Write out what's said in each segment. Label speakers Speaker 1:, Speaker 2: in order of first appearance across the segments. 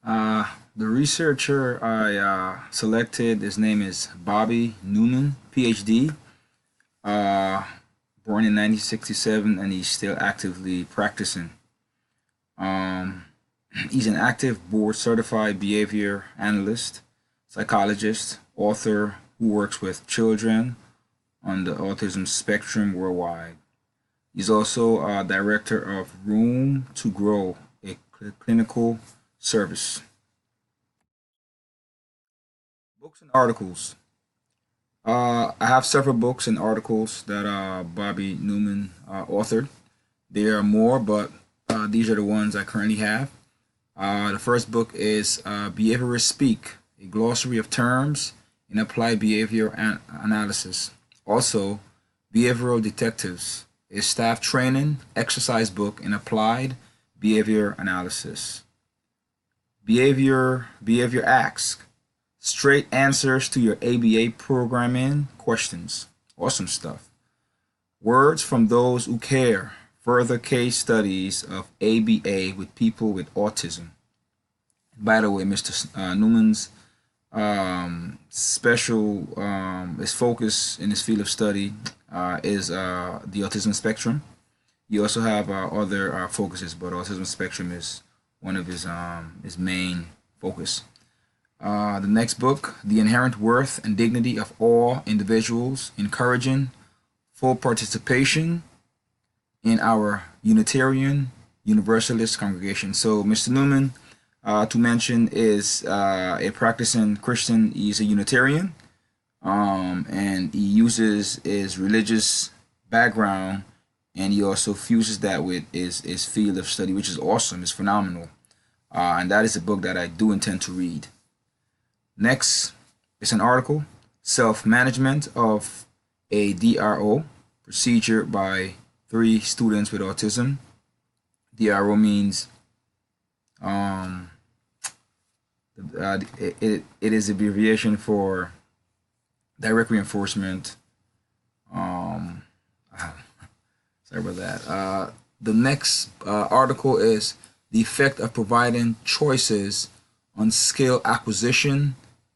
Speaker 1: The researcher I selected, his name is Bobby Newman, PhD, uh, born in 1967, and he's still actively practicing. Um, he's an active board certified behavior analyst, psychologist, author who works with children on the autism spectrum worldwide. He's also director of Room to Grow, a clinical service. Books and articles. I have several books and articles that Bobby Newman authored. There are more, but these are the ones I currently have. The first book is Behaviorists Speak, a glossary of terms in applied behavior analysis. Also, Behavioral Detectives, a staff training exercise book in applied behavior analysis. Behavior Ask, straight answers to your ABA programming questions. Awesome stuff. Words from those who care. Further case studies of ABA with people with autism. By the way, Mr. Newman's special his focus in his field of study is the autism spectrum. You also have other focuses, but autism spectrum is one of his main focus. The next book, The Inherent Worth and Dignity of All Individuals, encouraging full participation in our Unitarian Universalist congregation. So, Mr. Newman, to mention, is a practicing Christian. He's a Unitarian, and he uses his religious background, and he also fuses that with his field of study, which is awesome. It's phenomenal, and that is a book that I do intend to read. Next is an article, Self-Management of a DRO, procedure by 3 students with autism. DRO means it is abbreviation for direct reinforcement. Um, Sorry about that. The next article is the effect of providing choices on skill acquisition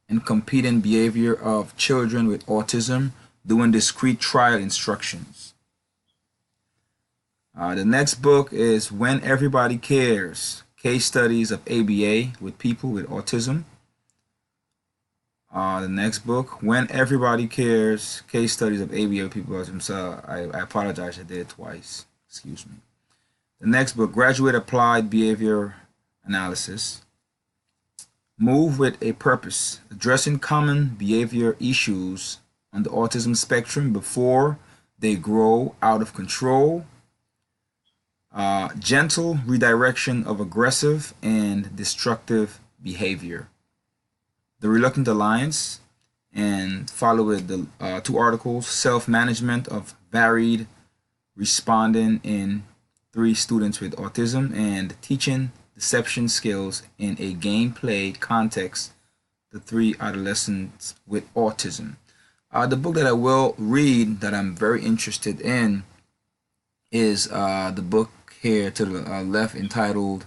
Speaker 1: and competing behavior of children with autism doing discrete trial instructions. The next book is When Everybody Cares, Case Studies of ABA with People with Autism. The next book, When Everybody Cares, Case Studies of ABA with People with Autism. So I apologize, I did it twice. Excuse me. The next book, Graduate Applied Behavior Analysis. Move with a Purpose, addressing common behavior issues on the autism spectrum before they grow out of control. Gentle redirection of aggressive and destructive behavior. The Reluctant Alliance, and follow with the 2 articles, Self-Management of Varied Responding in 3 Students with Autism, and Teaching Deception Skills in a Gameplay Context, the 3 Adolescents with Autism. The book that I will read that I'm very interested in is the book here to the left, entitled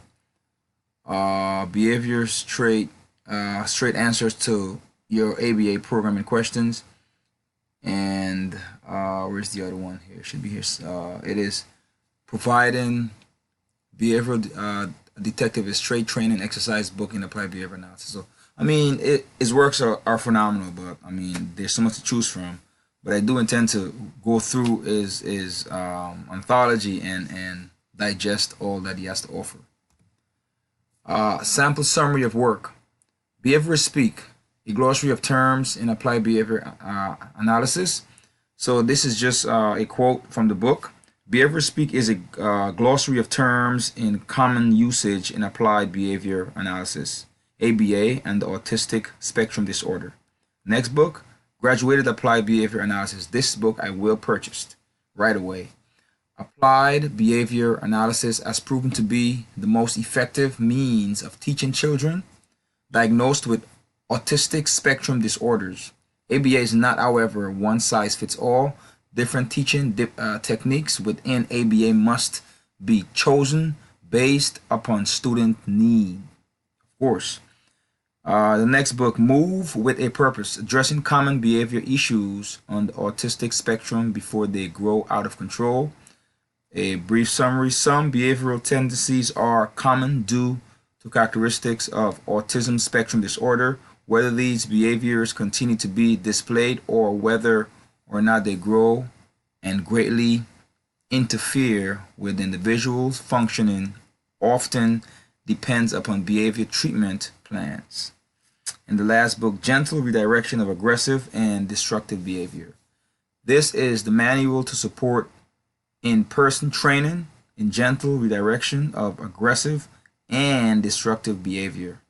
Speaker 1: Behavior Straight Answers to Your ABA Programming Questions. And where's the other one here? It should be here. It is Providing Behavioral Detective, a Straight Training Exercise Book in Applied Behavior Analysis. So I mean, his works are phenomenal, but I mean, there's so much to choose from. But I do intend to go through his anthology and digest all that he has to offer. Sample summary of work. Behaviorists Speak, a glossary of terms in applied behavior analysis. So this is just a quote from the book. Behaviorists Speak is a glossary of terms in common usage in applied behavior analysis, ABA, and the autistic spectrum disorder. Next book, Graduated Applied Behavior Analysis. This book I will purchase right away. Applied behavior analysis has proven to be the most effective means of teaching children diagnosed with autistic spectrum disorders. ABA is not, however, one size fits all. Different teaching techniques within ABA must be chosen based upon student need. of course. The next book, Move with a Purpose, Addressing Common Behavior Issues on the Autistic Spectrum Before They Grow Out of Control. A brief summary. Some behavioral tendencies are common due to characteristics of autism spectrum disorder. Whether these behaviors continue to be displayed or whether or not they grow and greatly interfere with individuals' functioning often depends upon behavior treatment plans. In the last book, Gentle Redirection of Aggressive and Destructive Behavior. This is the manual to support in-person training in gentle redirection of aggressive and destructive behavior.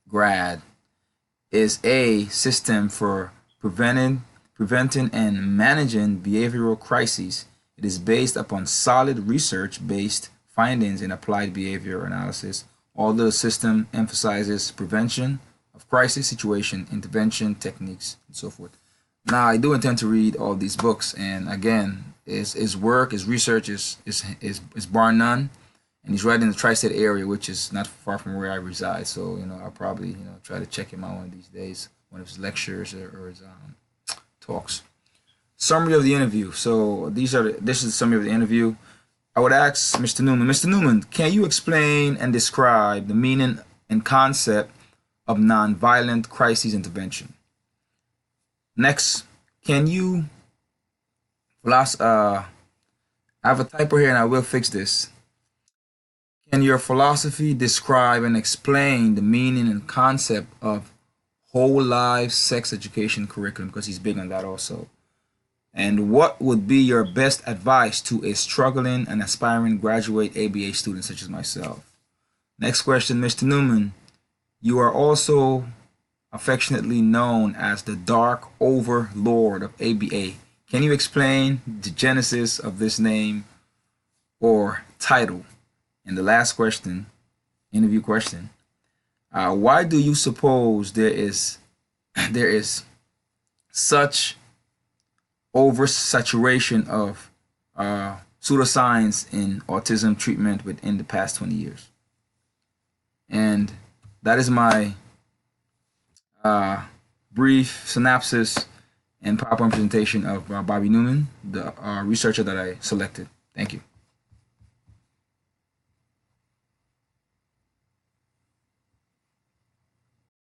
Speaker 1: GRAD is a system for preventing and managing behavioral crises. It is based upon solid research-based findings in applied behavior analysis, although the system emphasizes prevention of crisis situation, intervention techniques, and so forth. Now, I do intend to read all these books, and again, his work, his research is bar none, and he's right in the tri-state area, which is not far from where I reside. So, I'll probably, try to check him out one of these days, one of his lectures or his talks. Summary of the interview. So this is the summary of the interview. I would ask Mr. Newman. Mr. Newman, can you explain and describe the meaning and concept of nonviolent crisis intervention? Next, can you, I have a typo here and I will fix this. Can your philosophy describe and explain the meaning and concept of whole life sex education curriculum? Because he's big on that also. And what would be your best advice to a struggling and aspiring graduate ABA student such as myself? Next question, Mr. Newman. You are also affectionately known as the Dark Overlord of ABA. Can you explain the genesis of this name or title? And the last question, interview question, why do you suppose there is such oversaturation of pseudoscience in autism treatment within the past 20 years? And that is my brief synopsis and PowerPoint presentation of Bobby Newman, the researcher that I selected. Thank you.